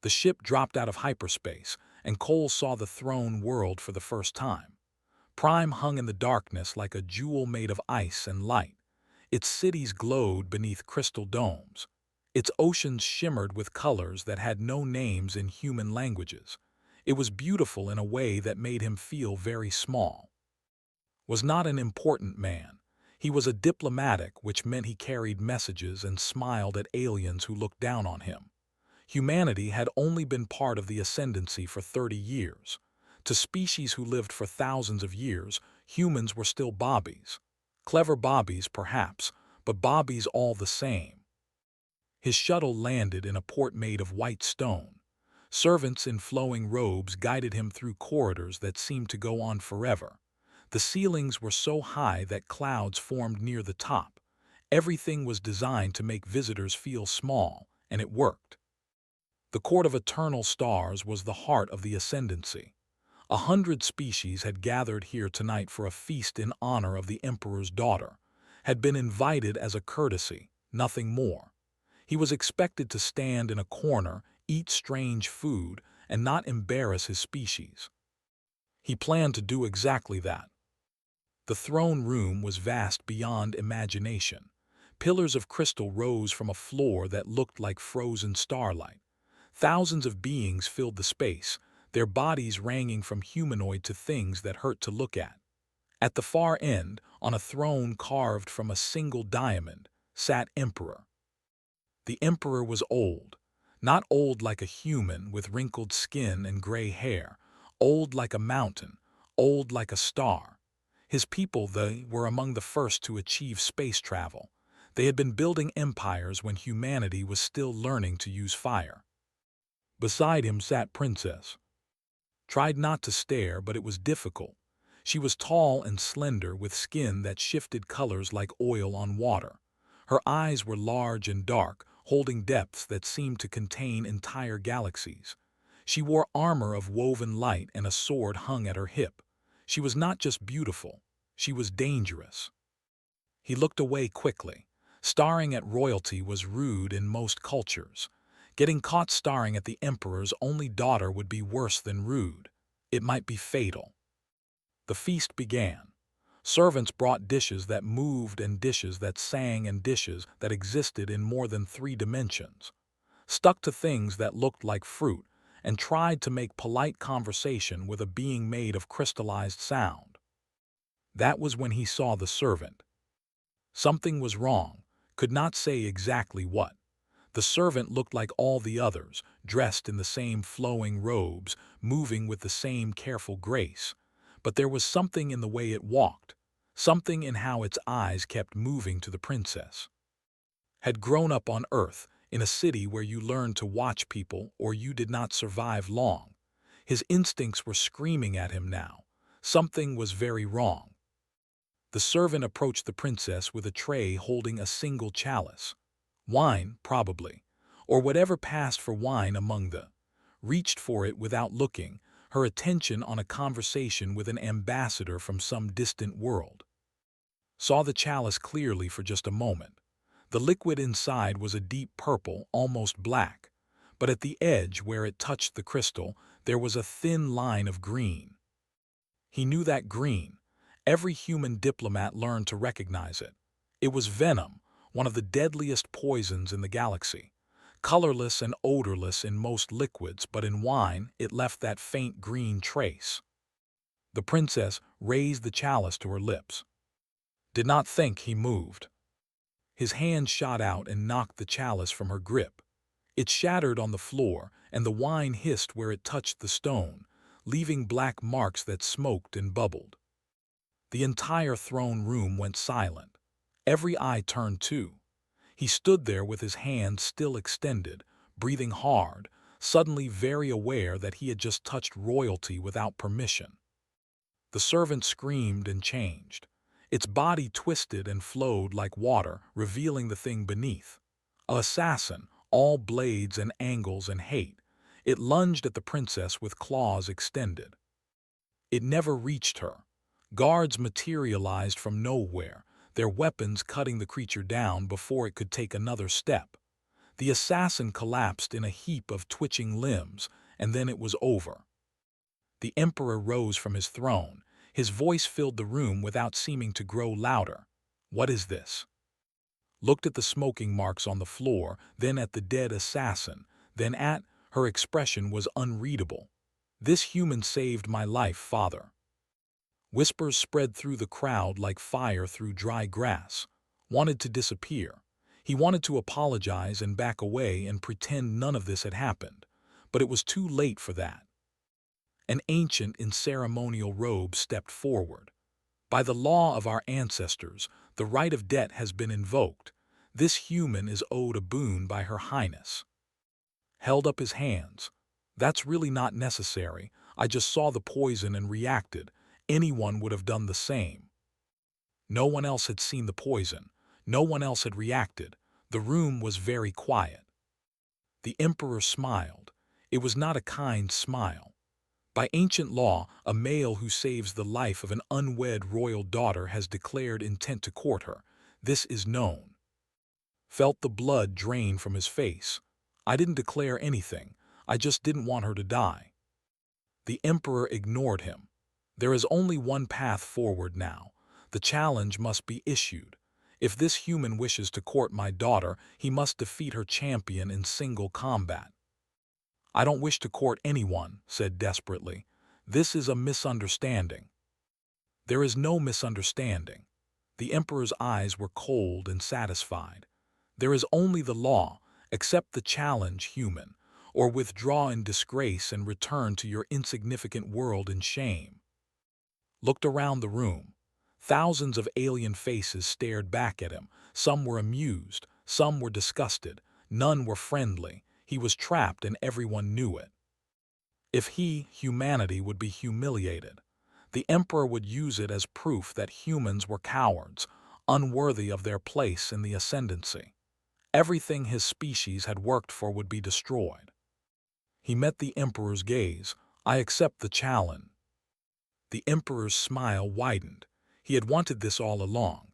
The ship dropped out of hyperspace, and Cole saw the throne world for the first time. Prime hung in the darkness like a jewel made of ice and light. Its cities glowed beneath crystal domes. Its oceans shimmered with colors that had no names in human languages. It was beautiful in a way that made him feel very small. Was not an important man. He was a diplomatic, which meant he carried messages and smiled at aliens who looked down on him. Humanity had only been part of the ascendancy for 30 years. To species who lived for thousands of years, humans were still bobbies. Clever bobbies, perhaps, but bobbies all the same. His shuttle landed in a port made of white stone. Servants in flowing robes guided him through corridors that seemed to go on forever. The ceilings were so high that clouds formed near the top. Everything was designed to make visitors feel small, and it worked. The Court of Eternal Stars was the heart of the ascendancy. 100 species had gathered here tonight for a feast in honor of the Emperor's daughter, had been invited as a courtesy, nothing more. He was expected to stand in a corner, eat strange food, and not embarrass his species. He planned to do exactly that. The throne room was vast beyond imagination. Pillars of crystal rose from a floor that looked like frozen starlight. Thousands of beings filled the space, their bodies ranging from humanoid to things that hurt to look at. At the far end, on a throne carved from a single diamond, sat Emperor. The Emperor was old, not old like a human with wrinkled skin and gray hair, old like a mountain, old like a star. His people, they were among the first to achieve space travel. They had been building empires when humanity was still learning to use fire. Beside him sat Princess. Tried not to stare, but it was difficult. She was tall and slender with skin that shifted colors like oil on water. Her eyes were large and dark, holding depths that seemed to contain entire galaxies. She wore armor of woven light and a sword hung at her hip. She was not just beautiful, she was dangerous. He looked away quickly. Staring at royalty was rude in most cultures. Getting caught staring at the Emperor's only daughter would be worse than rude. It might be fatal. The feast began. Servants brought dishes that moved and dishes that sang and dishes that existed in more than 3 dimensions. Stuck to things that looked like fruit and tried to make polite conversation with a being made of crystallized sound. That was when he saw the servant. Something was wrong, could not say exactly what. The servant looked like all the others, dressed in the same flowing robes, moving with the same careful grace. But there was something in the way it walked, something in how its eyes kept moving to the princess. Had grown up on Earth, in a city where you learned to watch people or you did not survive long. His instincts were screaming at him now. Something was very wrong. The servant approached the princess with a tray holding a single chalice. Wine, probably, or whatever passed for wine among the. Reached for it without looking, her attention on a conversation with an ambassador from some distant world. Saw the chalice clearly for just a moment. The liquid inside was a deep purple, almost black, but at the edge where it touched the crystal, there was a thin line of green. He knew that green. Every human diplomat learned to recognize it. It was venom, one of the deadliest poisons in the galaxy. Colorless and odorless in most liquids, but in wine it left that faint green trace. The princess raised the chalice to her lips. Did not think he moved. His hand shot out and knocked the chalice from her grip. It shattered on the floor, and the wine hissed where it touched the stone, leaving black marks that smoked and bubbled. The entire throne room went silent. Every eye turned too. He stood there with his hand still extended, breathing hard, suddenly very aware that he had just touched royalty without permission. The servant screamed and changed. Its body twisted and flowed like water, revealing the thing beneath. An assassin, all blades and angles and hate. It lunged at the princess with claws extended. It never reached her. Guards materialized from nowhere, their weapons cutting the creature down before it could take another step. The assassin collapsed in a heap of twitching limbs, and then it was over. The Emperor rose from his throne. His voice filled the room without seeming to grow louder. "What is this?" Looked at the smoking marks on the floor, then at the dead assassin, then at her expression was unreadable. "This human saved my life, father." Whispers spread through the crowd like fire through dry grass. Wanted to disappear. He wanted to apologize and back away and pretend none of this had happened. But it was too late for that. An ancient in ceremonial robes stepped forward. "By the law of our ancestors, the right of debt has been invoked. This human is owed a boon by Her Highness." Held up his hands. "That's really not necessary. I just saw the poison and reacted. Anyone would have done the same." No one else had seen the poison. No one else had reacted. The room was very quiet. The Emperor smiled. It was not a kind smile. By ancient law, a male who saves the life of an unwed royal daughter has declared intent to court her. This is known. Felt the blood drain from his face. "I didn't declare anything. I just didn't want her to die." The Emperor ignored him. "There is only one path forward now. The challenge must be issued. If this human wishes to court my daughter, he must defeat her champion in single combat." "I don't wish to court anyone," said desperately. "This is a misunderstanding." "There is no misunderstanding." The Emperor's eyes were cold and satisfied. "There is only the law. Accept the challenge, human, or withdraw in disgrace and return to your insignificant world in shame." Looked around the room. Thousands of alien faces stared back at him. Some were amused, some were disgusted, none were friendly. He was trapped and everyone knew it. If humanity, would be humiliated, the Emperor would use it as proof that humans were cowards, unworthy of their place in the ascendancy. Everything his species had worked for would be destroyed. He met the Emperor's gaze. "I accept the challenge." The Emperor's smile widened. He had wanted this all along,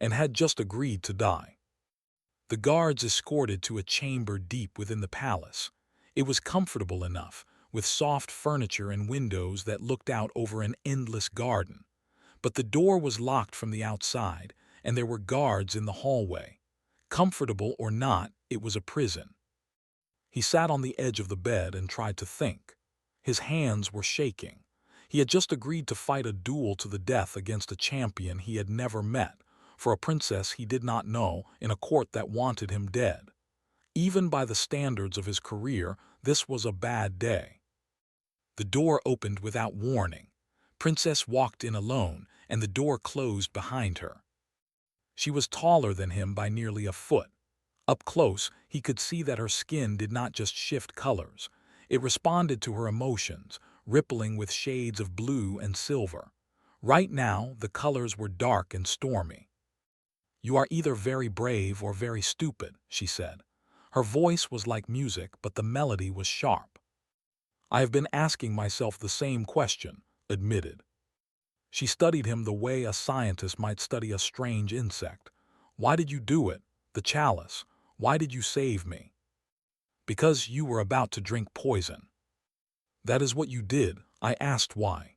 and had just agreed to die. The guards escorted to a chamber deep within the palace. It was comfortable enough, with soft furniture and windows that looked out over an endless garden. But the door was locked from the outside, and there were guards in the hallway. Comfortable or not, it was a prison. He sat on the edge of the bed and tried to think. His hands were shaking. He had just agreed to fight a duel to the death against a champion he had never met, for a princess he did not know, in a court that wanted him dead. Even by the standards of his career, this was a bad day. The door opened without warning. Princess walked in alone, and the door closed behind her. She was taller than him by nearly a foot. Up close, he could see that her skin did not just shift colors. It responded to her emotions, rippling with shades of blue and silver. Right now, the colors were dark and stormy. "You are either very brave or very stupid," she said. Her voice was like music, but the melody was sharp. "I have been asking myself the same question," admitted. She studied him the way a scientist might study a strange insect. "Why did you do it? The chalice. Why did you save me?" "Because you were about to drink poison." "That is what you did." I asked why.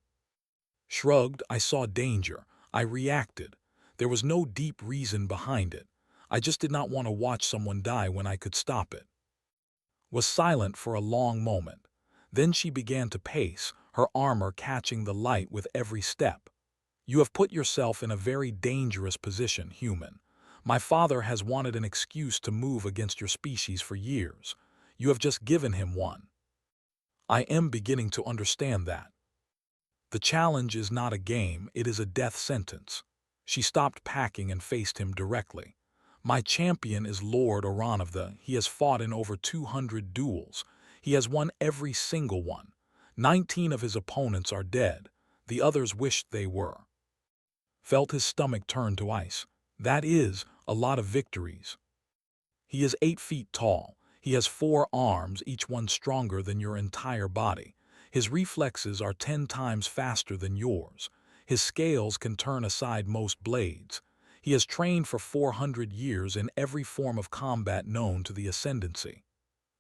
Shrugged. "I saw danger. I reacted. There was no deep reason behind it. I just did not want to watch someone die when I could stop it." Was silent for a long moment. Then she began to pace, her armor catching the light with every step. "You have put yourself in a very dangerous position, human. My father has wanted an excuse to move against your species for years. You have just given him one. I am beginning to understand that. The challenge is not a game, it is a death sentence." She stopped packing and faced him directly. "My champion is Lord Oran of the. He has fought in over 200 duels. He has won every single one. 19 of his opponents are dead. The others wished they were." Felt his stomach turn to ice. "That is a lot of victories." "He is 8 feet tall. He has 4 arms, each one stronger than your entire body. His reflexes are 10 times faster than yours. His scales can turn aside most blades. He has trained for 400 years in every form of combat known to the Ascendancy.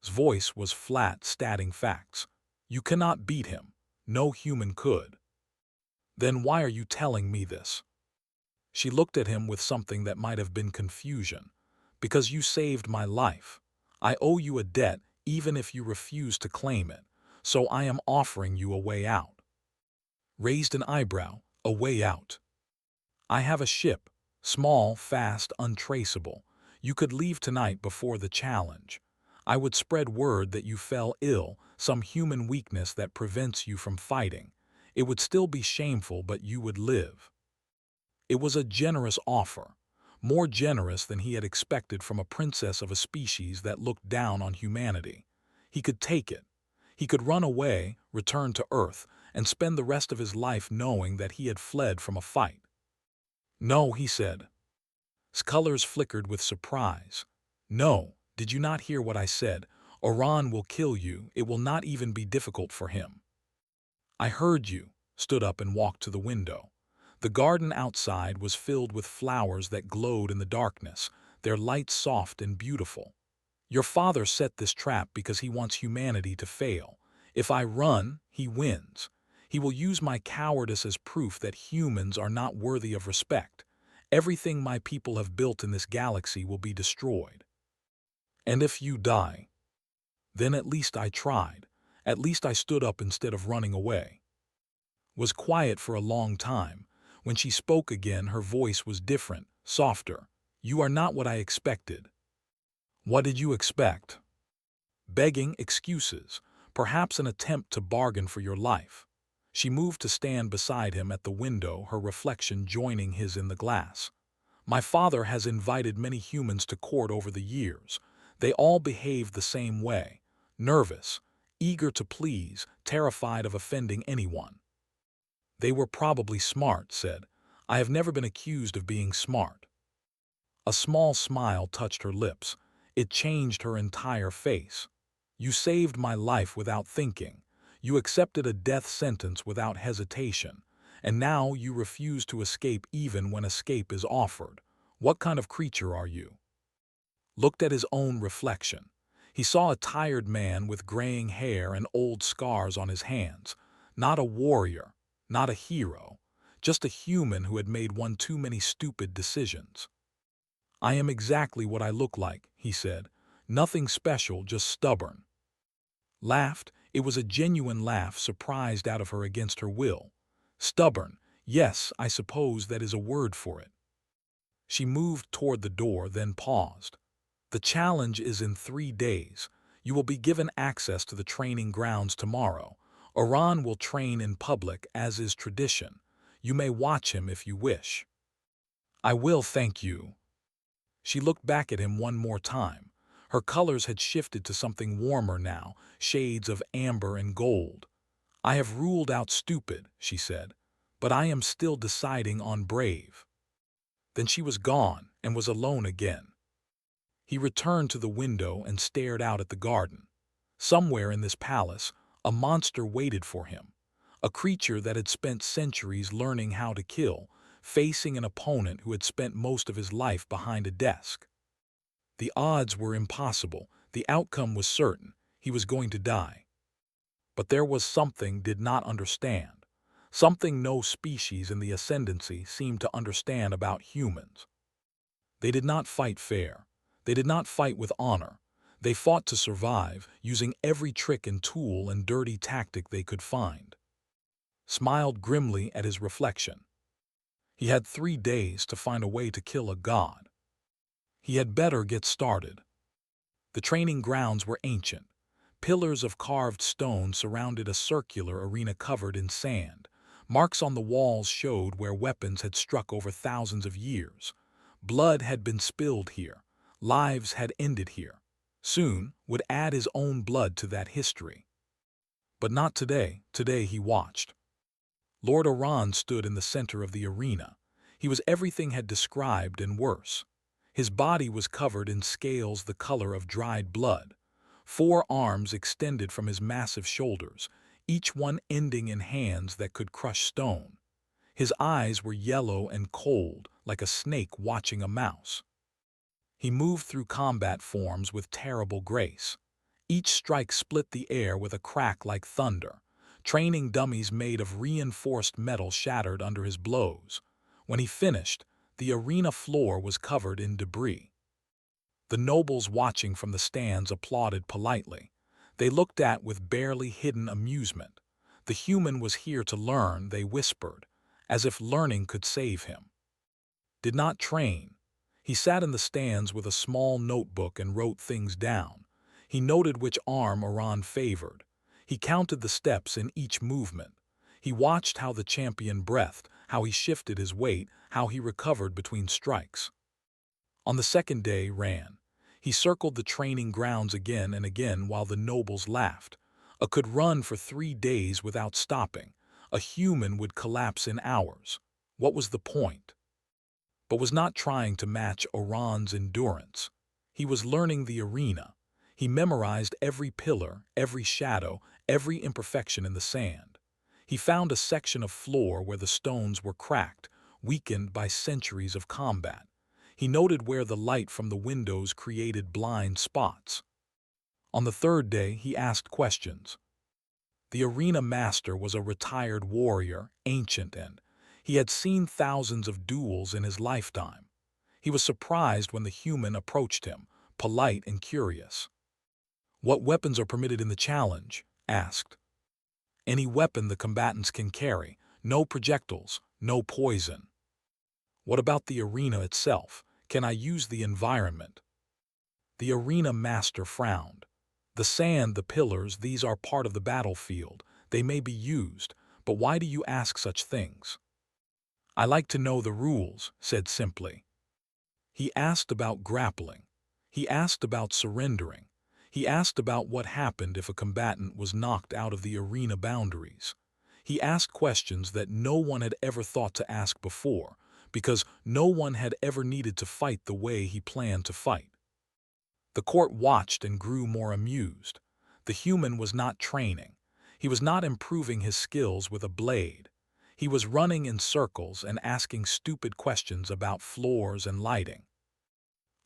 His voice was flat, stating facts. You cannot beat him. No human could. Then why are you telling me this? She looked at him with something that might have been confusion. Because you saved my life. I owe you a debt even if you refuse to claim it, so I am offering you a way out. Raised an eyebrow, a way out. I have a ship, small, fast, untraceable. You could leave tonight before the challenge. I would spread word that you fell ill, some human weakness that prevents you from fighting. It would still be shameful, but you would live. It was a generous offer, more generous than he had expected from a princess of a species that looked down on humanity. He could take it. He could run away, return to Earth, and spend the rest of his life knowing that he had fled from a fight. No, he said. His colors flickered with surprise. No, did you not hear what I said? Oran will kill you. It will not even be difficult for him. I heard you, stood up and walked to the window. The garden outside was filled with flowers that glowed in the darkness, their light soft and beautiful. Your father set this trap because he wants humanity to fail. If I run, he wins. He will use my cowardice as proof that humans are not worthy of respect. Everything my people have built in this galaxy will be destroyed. And if you die, then at least I tried. At least I stood up instead of running away. Was quiet for a long time. When she spoke again, her voice was different, softer. You are not what I expected. What did you expect? Begging, excuses, perhaps an attempt to bargain for your life. She moved to stand beside him at the window, her reflection joining his in the glass. My father has invited many humans to court over the years. They all behaved the same way, nervous, eager to please, terrified of offending anyone. They were probably smart, said. I have never been accused of being smart. A small smile touched her lips. It changed her entire face. You saved my life without thinking. You accepted a death sentence without hesitation. And now you refuse to escape even when escape is offered. What kind of creature are you? Looked at his own reflection. He saw a tired man with graying hair and old scars on his hands. Not a warrior, not a hero, just a human who had made one too many stupid decisions. I am exactly what I look like, he said. Nothing special, just stubborn. Laughed. It was a genuine laugh, surprised out of her against her will. Stubborn. Yes, I suppose that is a word for it. She moved toward the door, then paused. The challenge is in 3 days. You will be given access to the training grounds tomorrow. Oran will train in public, as is tradition. You may watch him if you wish. I will, thank you. She looked back at him one more time. Her colors had shifted to something warmer now, shades of amber and gold. I have ruled out stupid, she said, but I am still deciding on brave. Then she was gone and was alone again. He returned to the window and stared out at the garden. Somewhere in this palace, a monster waited for him, a creature that had spent centuries learning how to kill, facing an opponent who had spent most of his life behind a desk. The odds were impossible. The outcome was certain. He was going to die. But there was something did not understand, something no species in the Ascendancy seemed to understand about humans. They did not fight fair. They did not fight with honor. They fought to survive, using every trick and tool and dirty tactic they could find. Smiled grimly at his reflection. He had 3 days to find a way to kill a god. He had better get started. The training grounds were ancient. Pillars of carved stone surrounded a circular arena covered in sand. Marks on the walls showed where weapons had struck over thousands of years. Blood had been spilled here. Lives had ended here. Soon would add his own blood to that history. But not today. Today he watched. Lord Oran stood in the center of the arena. He was everything had described and worse. His body was covered in scales the color of dried blood. 4 arms extended from his massive shoulders, each one ending in hands that could crush stone. His eyes were yellow and cold, like a snake watching a mouse. He moved through combat forms with terrible grace. Each strike split the air with a crack like thunder. Training dummies made of reinforced metal shattered under his blows. When he finished, the arena floor was covered in debris. The nobles watching from the stands applauded politely. They looked at with barely hidden amusement. The human was here to learn, they whispered, as if learning could save him. Did not train. He sat in the stands with a small notebook and wrote things down. He noted which arm Iran favored. He counted the steps in each movement. He watched how the champion breathed, how he shifted his weight, how he recovered between strikes. On the second day, ran. He circled the training grounds again and again while the nobles laughed. A could run for 3 days without stopping. A human would collapse in hours. What was the point? But was not trying to match Iran's endurance. He was learning the arena. He memorized every pillar, every shadow, every imperfection in the sand. He found a section of floor where the stones were cracked, weakened by centuries of combat. He noted where the light from the windows created blind spots. On the third day, he asked questions. The arena master was a retired warrior, ancient, and he had seen thousands of duels in his lifetime. He was surprised when the human approached him, polite and curious. "What weapons are permitted in the challenge?" asked. "Any weapon the combatants can carry, no projectiles, no poison." "What about the arena itself? Can I use the environment?" The arena master frowned. "The sand, the pillars, these are part of the battlefield. They may be used, but why do you ask such things?" "I like to know the rules," said simply. He asked about grappling. He asked about surrendering. He asked about what happened if a combatant was knocked out of the arena boundaries. He asked questions that no one had ever thought to ask before, because no one had ever needed to fight the way he planned to fight. The court watched and grew more amused. The human was not training. He was not improving his skills with a blade. He was running in circles and asking stupid questions about floors and lighting.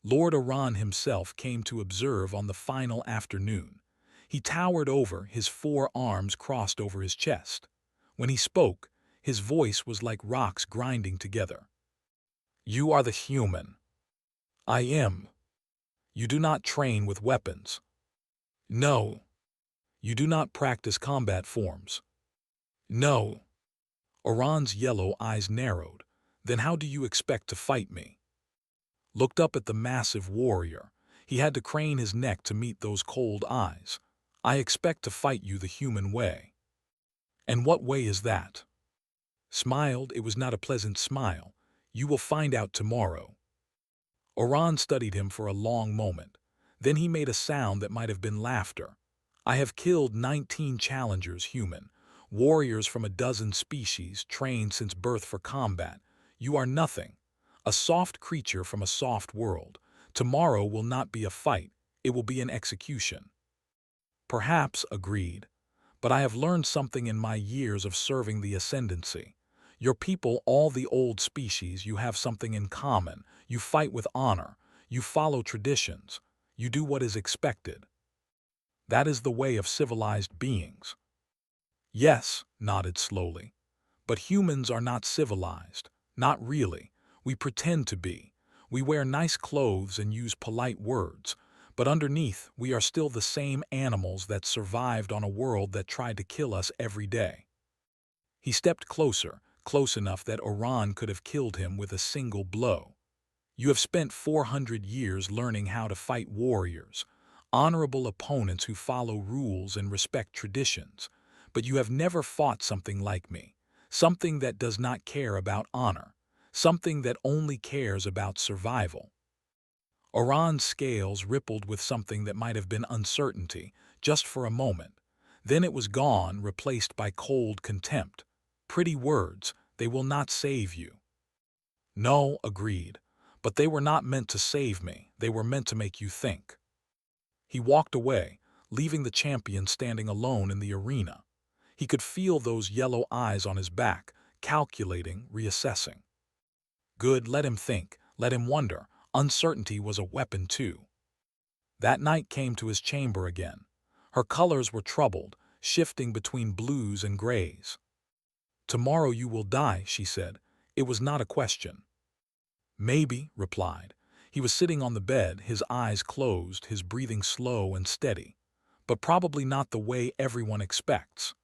Lord Iran himself came to observe on the final afternoon. He towered over, his 4 arms crossed over his chest. When he spoke, his voice was like rocks grinding together. "You are the human." "I am." "You do not train with weapons." "No." "You do not practice combat forms." "No." Iran's yellow eyes narrowed. "Then how do you expect to fight me?" Looked up at the massive warrior. He had to crane his neck to meet those cold eyes. "I expect to fight you the human way." "And what way is that?" Smiled. It was not a pleasant smile. "You will find out tomorrow." Iran studied him for a long moment. Then he made a sound that might have been laughter. "I have killed 19 challengers, human. Warriors from a dozen species, trained since birth for combat. You are nothing. A soft creature from a soft world. Tomorrow will not be a fight. It will be an execution." "Perhaps," agreed. "But I have learned something in my years of serving the ascendancy. Your people, all the old species, you have something in common. You fight with honor. You follow traditions. You do what is expected. That is the way of civilized beings." "Yes," nodded slowly. "But humans are not civilized. Not really. We pretend to be. We wear nice clothes and use polite words. But underneath, we are still the same animals that survived on a world that tried to kill us every day." He stepped closer, close enough that Iran could have killed him with a single blow. "You have spent 400 years learning how to fight warriors, honorable opponents who follow rules and respect traditions. But you have never fought something like me, something that does not care about honor, something that only cares about survival." Iran's scales rippled with something that might have been uncertainty, just for a moment. Then it was gone, replaced by cold contempt. "Pretty words, they will not save you." "No," agreed. "But they were not meant to save me. They were meant to make you think." He walked away, leaving the champion standing alone in the arena. He could feel those yellow eyes on his back, calculating, reassessing. Good, let him think, let him wonder. Uncertainty was a weapon too. That night came to his chamber again. Her colors were troubled, shifting between blues and grays. "Tomorrow you will die," she said. It was not a question. "Maybe," replied. He was sitting on the bed, his eyes closed, his breathing slow and steady. "But probably not the way everyone expects.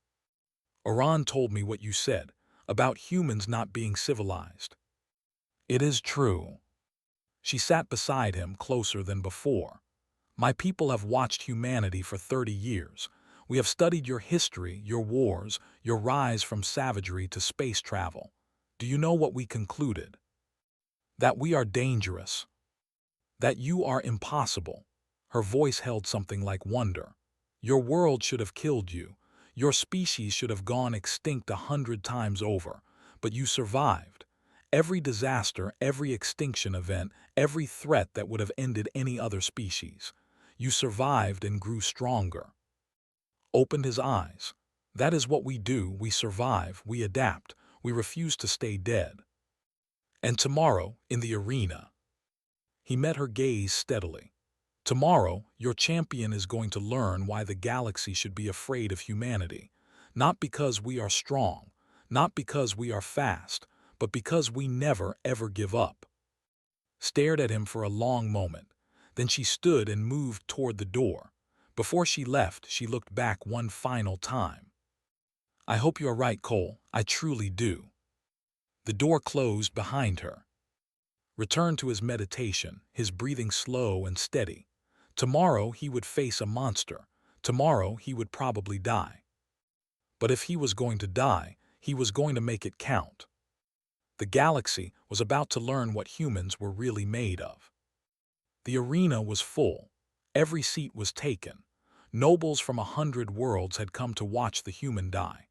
Oran told me what you said, about humans not being civilized. It is true." She sat beside him, closer than before. "My people have watched humanity for 30 years. We have studied your history, your wars, your rise from savagery to space travel. Do you know what we concluded? That we are dangerous. That you are impossible." Her voice held something like wonder. "Your world should have killed you. Your species should have gone extinct 100 times over. But you survived. Every disaster, every extinction event, every threat that would have ended any other species. You survived and grew stronger." Opened his eyes. "That is what we do. We survive, we adapt, we refuse to stay dead. And tomorrow, in the arena." He met her gaze steadily. "Tomorrow, your champion is going to learn why the galaxy should be afraid of humanity. Not because we are strong, not because we are fast, but because we never, ever give up." Stared at him for a long moment. Then she stood and moved toward the door. Before she left, she looked back one final time. "I hope you are right, Cole. I truly do." The door closed behind her. Returned to his meditation, his breathing slow and steady. Tomorrow he would face a monster. Tomorrow he would probably die. But if he was going to die, he was going to make it count. The galaxy was about to learn what humans were really made of. The arena was full. Every seat was taken. Nobles from 100 worlds had come to watch the human die.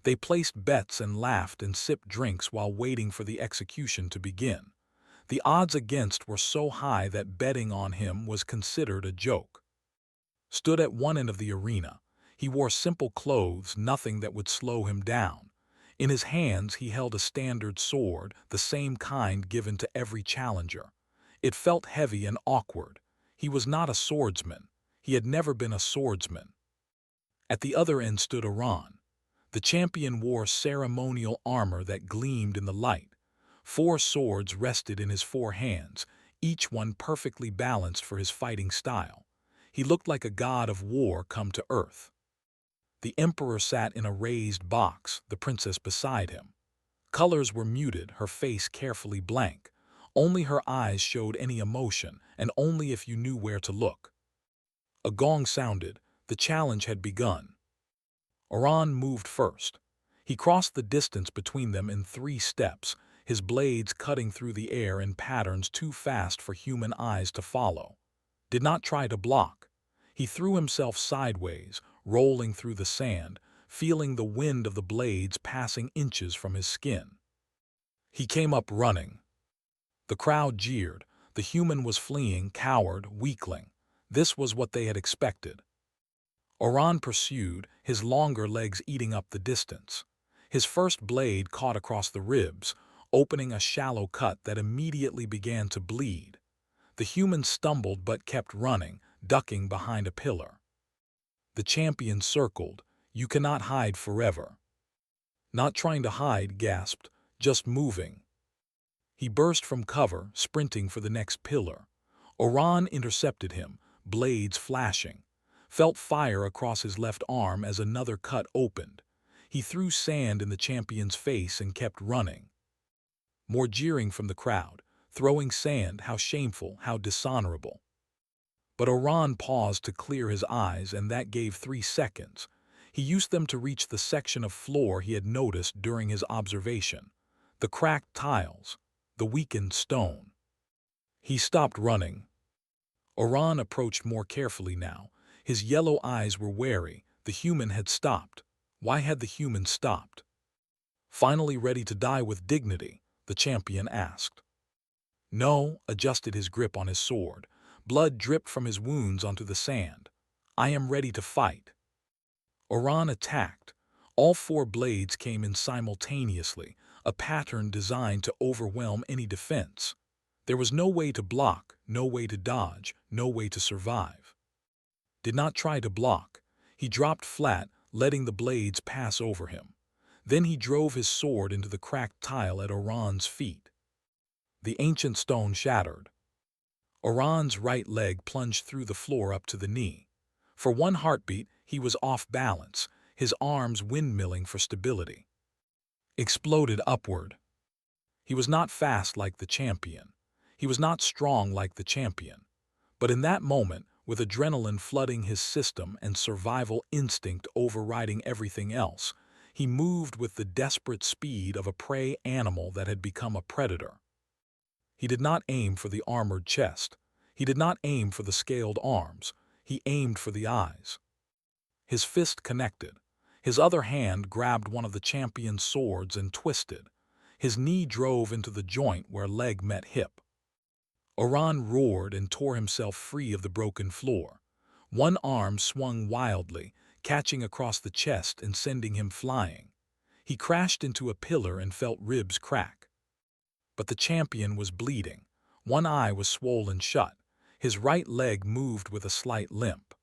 They placed bets and laughed and sipped drinks while waiting for the execution to begin. The odds against were so high that betting on him was considered a joke. Stood at one end of the arena. He wore simple clothes, nothing that would slow him down. In his hands he held a standard sword, the same kind given to every challenger. It felt heavy and awkward. He was not a swordsman. He had never been a swordsman. At the other end stood Oran. The champion wore ceremonial armor that gleamed in the light. 4 swords rested in his 4 hands, each one perfectly balanced for his fighting style. He looked like a god of war come to earth. The emperor sat in a raised box, the princess beside him. Colors were muted, her face carefully blank. Only her eyes showed any emotion, and only if you knew where to look. A gong sounded. The challenge had begun. Oran moved first. He crossed the distance between them in 3 steps, his blades cutting through the air in patterns too fast for human eyes to follow. Did not try to block. He threw himself sideways, rolling through the sand, feeling the wind of the blades passing inches from his skin. He came up running. The crowd jeered. The human was fleeing, coward, weakling. This was what they had expected. Oran pursued, his longer legs eating up the distance. His first blade caught across the ribs, opening a shallow cut that immediately began to bleed. The human stumbled but kept running, ducking behind a pillar. The champion circled. "You cannot hide forever." "Not trying to hide," gasped, "just moving." He burst from cover, sprinting for the next pillar. Oran intercepted him, blades flashing. Felt fire across his left arm as another cut opened. He threw sand in the champion's face and kept running. More jeering from the crowd. Throwing sand, how shameful, how dishonorable. But Oran paused to clear his eyes, and that gave 3 seconds. He used them to reach the section of floor he had noticed during his observation. The cracked tiles, the weakened stone. He stopped running. Oran approached more carefully now. His yellow eyes were wary. The human had stopped. Why had the human stopped? "Finally ready to die with dignity?" the champion asked. "No," adjusted his grip on his sword. Blood dripped from his wounds onto the sand. "I am ready to fight." Oran attacked. All 4 blades came in simultaneously, a pattern designed to overwhelm any defense. There was no way to block, no way to dodge, no way to survive. Did not try to block. He dropped flat, letting the blades pass over him. Then he drove his sword into the cracked tile at Oran's feet. The ancient stone shattered. Oran's right leg plunged through the floor up to the knee. For one heartbeat, he was off balance, his arms windmilling for stability. Exploded upward. He was not fast like the champion. He was not strong like the champion. But in that moment, with adrenaline flooding his system and survival instinct overriding everything else, he moved with the desperate speed of a prey animal that had become a predator. He did not aim for the armored chest. He did not aim for the scaled arms. He aimed for the eyes. His fist connected. His other hand grabbed one of the champion's swords and twisted. His knee drove into the joint where leg met hip. Oran roared and tore himself free of the broken floor. One arm swung wildly, catching across the chest and sending him flying. He crashed into a pillar and felt ribs crack. But the champion was bleeding. One eye was swollen shut. His right leg moved with a slight limp.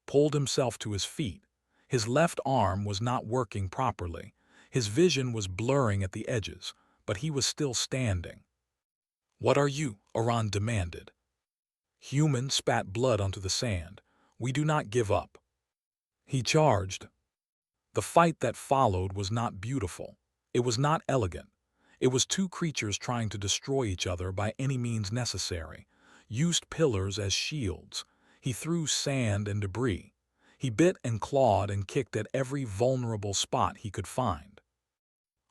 Pulled himself to his feet. His left arm was not working properly. His vision was blurring at the edges, but he was still standing. "What are you?" Oran demanded. Human spat blood onto the sand. "We do not give up." He charged. The fight that followed was not beautiful. It was not elegant. It was two creatures trying to destroy each other by any means necessary. Used pillars as shields. He threw sand and debris. He bit and clawed and kicked at every vulnerable spot he could find.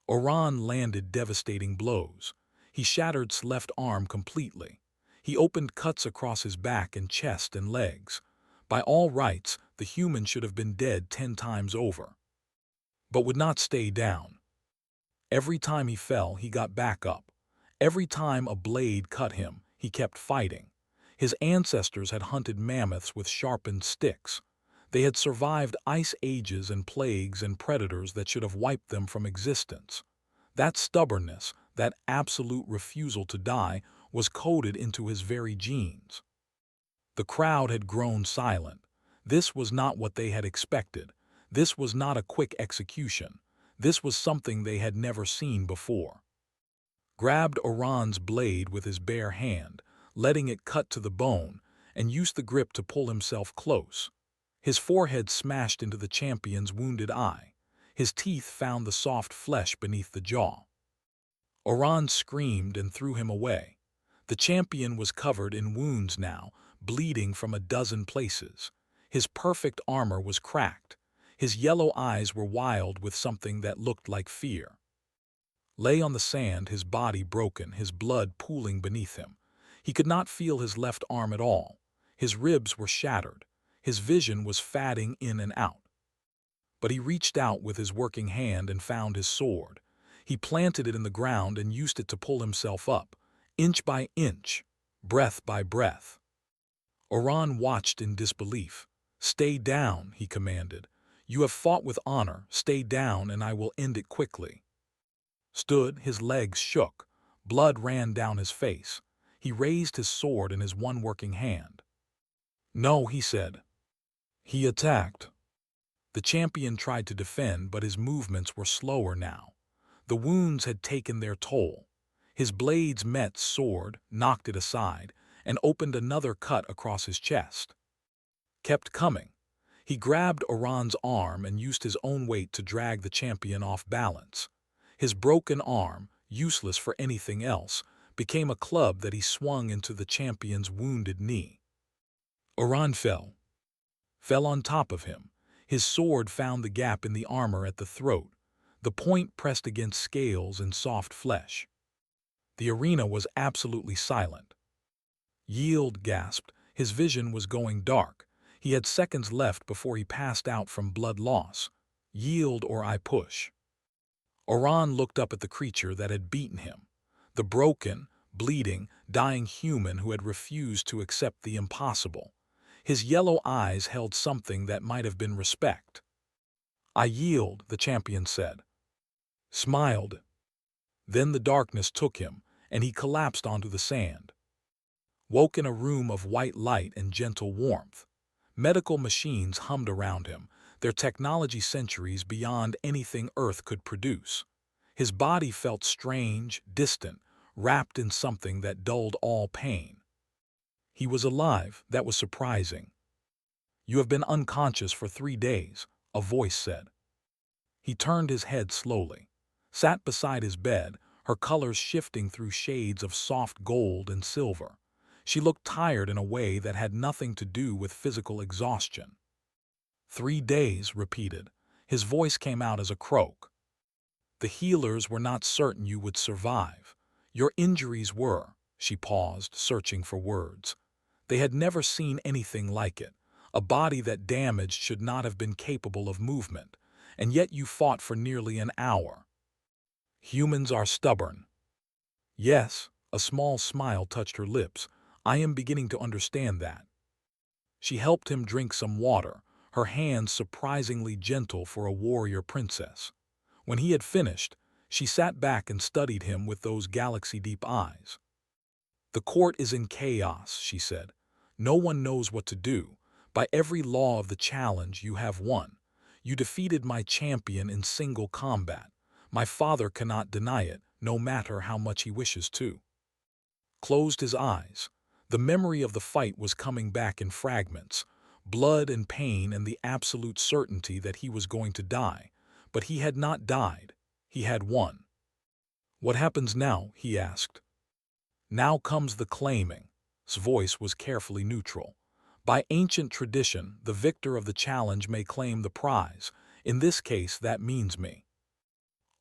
Oran landed devastating blows. He shattered his left arm completely. He opened cuts across his back and chest and legs. By all rights, the human should have been dead 10 times over. But would not stay down. Every time he fell, he got back up. Every time a blade cut him, he kept fighting. His ancestors had hunted mammoths with sharpened sticks. They had survived ice ages and plagues and predators that should have wiped them from existence. That stubbornness, that absolute refusal to die, was coded into his very genes. The crowd had grown silent. This was not what they had expected. This was not a quick execution. This was something they had never seen before. Grabbed Oran's blade with his bare hand, letting it cut to the bone, and used the grip to pull himself close. His forehead smashed into the champion's wounded eye. His teeth found the soft flesh beneath the jaw. Oran screamed and threw him away. The champion was covered in wounds now, bleeding from a dozen places. His perfect armor was cracked. His yellow eyes were wild with something that looked like fear. Lay on the sand, his body broken, his blood pooling beneath him. He could not feel his left arm at all. His ribs were shattered. His vision was fading in and out. But he reached out with his working hand and found his sword. He planted it in the ground and used it to pull himself up, inch by inch, breath by breath. Oran watched in disbelief. "Stay down," he commanded. "You have fought with honor. Stay down and I will end it quickly." Stood, his legs shook. Blood ran down his face. He raised his sword in his one working hand. "No," he said. He attacked. The champion tried to defend, but his movements were slower now. The wounds had taken their toll. His blades met sword, knocked it aside, and opened another cut across his chest. Kept coming. He grabbed Oran's arm and used his own weight to drag the champion off balance. His broken arm, useless for anything else, became a club that he swung into the champion's wounded knee. Oran fell. Fell on top of him. His sword found the gap in the armor at the throat. The point pressed against scales and soft flesh. The arena was absolutely silent. "Yield," gasped. His vision was going dark. He had seconds left before he passed out from blood loss. "Yield or I push." Oran looked up at the creature that had beaten him. The broken, bleeding, dying human who had refused to accept the impossible. His yellow eyes held something that might have been respect. "I yield," the champion said. Smiled. Then the darkness took him, and he collapsed onto the sand. Woke in a room of white light and gentle warmth. Medical machines hummed around him, their technology centuries beyond anything Earth could produce. His body felt strange, distant, wrapped in something that dulled all pain. He was alive, that was surprising. "You have been unconscious for 3 days," a voice said. He turned his head slowly, sat beside his bed, her colors shifting through shades of soft gold and silver. She looked tired in a way that had nothing to do with physical exhaustion. 3 days, repeated. His voice came out as a croak. "The healers were not certain you would survive. Your injuries were." She paused, searching for words. They had never seen anything like it. A body that damaged should not have been capable of movement, and yet you fought for nearly an hour. "Humans are stubborn." "Yes," a small smile touched her lips. "I am beginning to understand that." She helped him drink some water, her hands surprisingly gentle for a warrior princess. When he had finished, she sat back and studied him with those galaxy-deep eyes. "The court is in chaos," she said. "No one knows what to do. By every law of the challenge, you have won. You defeated my champion in single combat. My father cannot deny it, no matter how much he wishes to." Closed his eyes. The memory of the fight was coming back in fragments, blood and pain and the absolute certainty that he was going to die. But he had not died. He had won. "What happens now?" he asked. "Now comes the claiming." His voice was carefully neutral. "By ancient tradition, the victor of the challenge may claim the prize. In this case, that means me."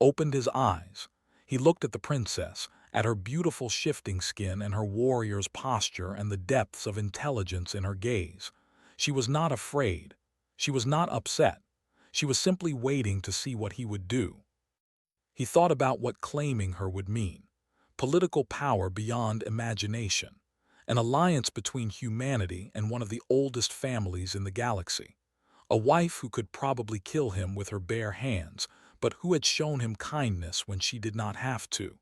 Opened his eyes. He looked at the princess, at her beautiful shifting skin and her warrior's posture and the depths of intelligence in her gaze. She was not afraid. She was not upset. She was simply waiting to see what he would do. He thought about what claiming her would mean. Political power beyond imagination. An alliance between humanity and one of the oldest families in the galaxy. A wife who could probably kill him with her bare hands, but who had shown him kindness when she did not have to.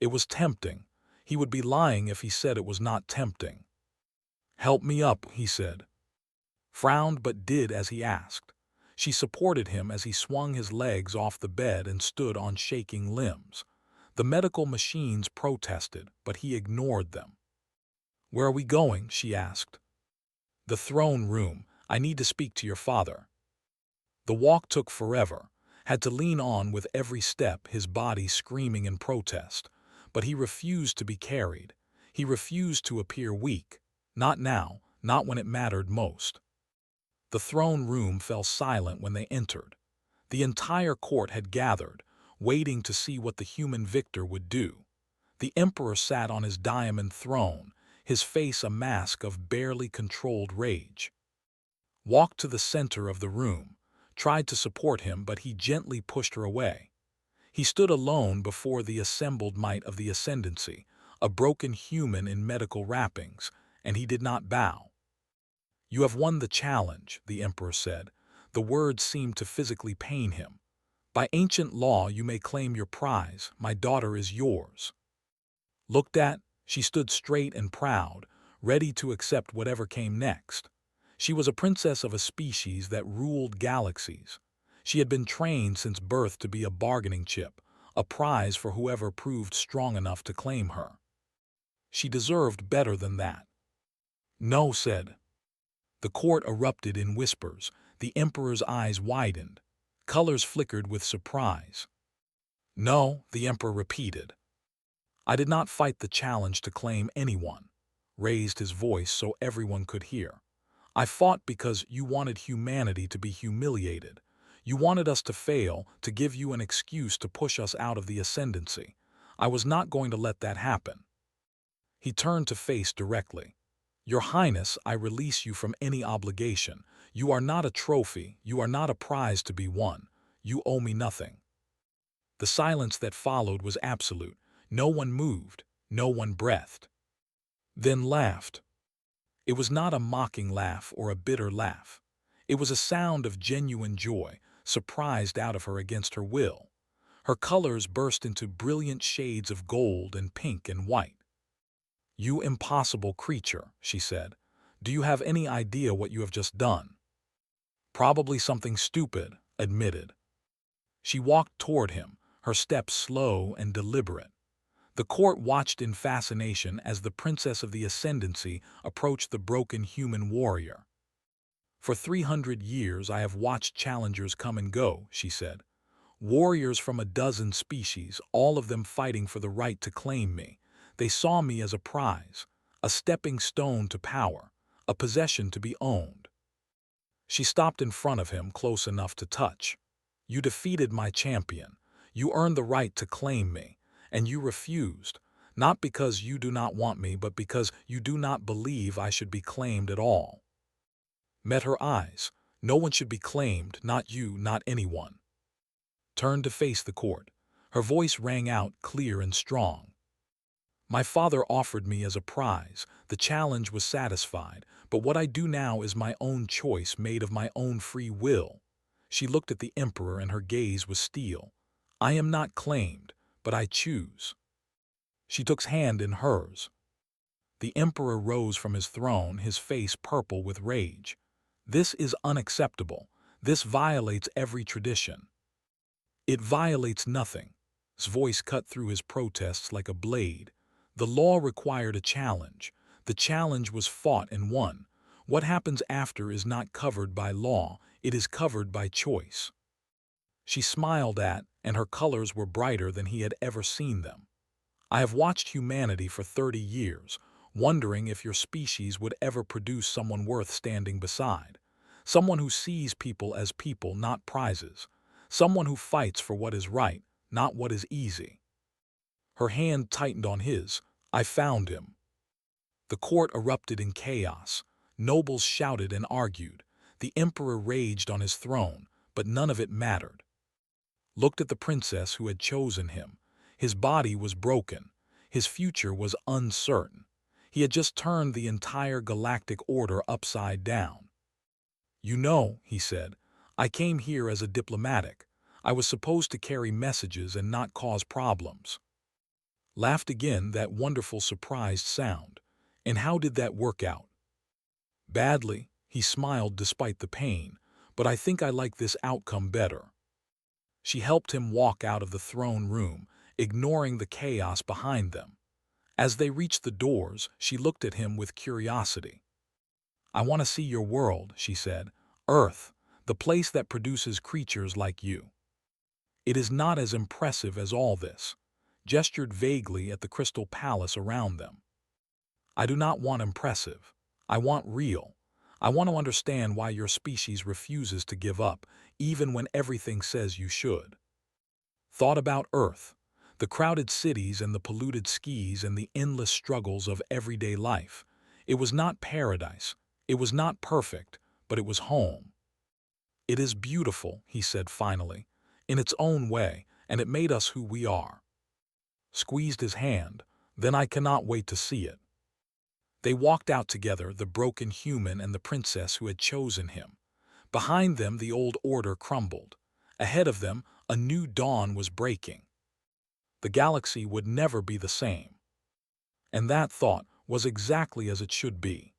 It was tempting. He would be lying if he said it was not tempting. "Help me up," he said. Frowned but did as he asked. She supported him as he swung his legs off the bed and stood on shaking limbs. The medical machines protested, but he ignored them. "Where are we going?" she asked. "The throne room. I need to speak to your father." The walk took forever, had to lean on with every step, his body screaming in protest. But he refused to be carried. He refused to appear weak. Not now, not when it mattered most. The throne room fell silent when they entered. The entire court had gathered, waiting to see what the human victor would do. The emperor sat on his diamond throne, his face a mask of barely controlled rage. Walked to the center of the room, tried to support him, but he gently pushed her away. He stood alone before the assembled might of the ascendancy, a broken human in medical wrappings, and he did not bow. "You have won the challenge," the emperor said. The words seemed to physically pain him. "By ancient law, you may claim your prize. My daughter is yours." Looked at, she stood straight and proud, ready to accept whatever came next. She was a princess of a species that ruled galaxies. She had been trained since birth to be a bargaining chip, a prize for whoever proved strong enough to claim her. She deserved better than that. "No," said. The court erupted in whispers. The emperor's eyes widened. Colors flickered with surprise. "No," the emperor repeated. "I did not fight the challenge to claim anyone," raised his voice so everyone could hear. "I fought because you wanted humanity to be humiliated. You wanted us to fail, to give you an excuse to push us out of the ascendancy. I was not going to let that happen." He turned to face directly. "Your Highness, I release you from any obligation. You are not a trophy, you are not a prize to be won. You owe me nothing." The silence that followed was absolute. No one moved, no one breathed. Then laughed. It was not a mocking laugh or a bitter laugh. It was a sound of genuine joy, surprised out of her against her will. Her colors burst into brilliant shades of gold and pink and white. "You impossible creature," she said. "Do you have any idea what you have just done?" "Probably something stupid," admitted. She walked toward him, her steps slow and deliberate. The court watched in fascination as the Princess of the Ascendancy approached the broken human warrior. "For 300 years I have watched challengers come and go," she said. "Warriors from a dozen species, all of them fighting for the right to claim me. They saw me as a prize, a stepping stone to power, a possession to be owned." She stopped in front of him, close enough to touch. "You defeated my champion. You earned the right to claim me, and you refused, not because you do not want me, but because you do not believe I should be claimed at all." Met her eyes. "No one should be claimed, not you, not anyone." Turned to face the court. Her voice rang out clear and strong. "My father offered me as a prize. The challenge was satisfied, but what I do now is my own choice made of my own free will." She looked at the Emperor and her gaze was steel. "I am not claimed, but I choose." She took his hand in hers. The Emperor rose from his throne, his face purple with rage. "This is unacceptable. This violates every tradition." "It violates nothing." His voice cut through his protests like a blade. "The law required a challenge. The challenge was fought and won. What happens after is not covered by law, it is covered by choice." She smiled and her colors were brighter than he had ever seen them. "I have watched humanity for 30 years, wondering if your species would ever produce someone worth standing beside. Someone who sees people as people, not prizes. Someone who fights for what is right, not what is easy." Her hand tightened on his. "I found him." The court erupted in chaos. Nobles shouted and argued. The Emperor raged on his throne, but none of it mattered. Looked at the princess who had chosen him. His body was broken. His future was uncertain. He had just turned the entire galactic order upside down. "You know," he said, "I came here as a diplomatic. I was supposed to carry messages and not cause problems." Laughed again, that wonderful surprised sound. "And how did that work out?" "Badly," he smiled despite the pain, "but I think I like this outcome better." She helped him walk out of the throne room, ignoring the chaos behind them. As they reached the doors, she looked at him with curiosity. "I want to see your world," she said. "Earth, the place that produces creatures like you. It is not as impressive as all this." Gestured vaguely at the crystal palace around them. "I do not want impressive. I want real. I want to understand why your species refuses to give up, even when everything says you should." Thought about Earth, the crowded cities and the polluted skies and the endless struggles of everyday life. It was not paradise. It was not perfect, but it was home. "It is beautiful," he said finally, "in its own way, and it made us who we are." Squeezed his hand. "Then I cannot wait to see it." They walked out together, the broken human and the princess who had chosen him. Behind them, the old order crumbled. Ahead of them, a new dawn was breaking. The galaxy would never be the same. And that thought was exactly as it should be.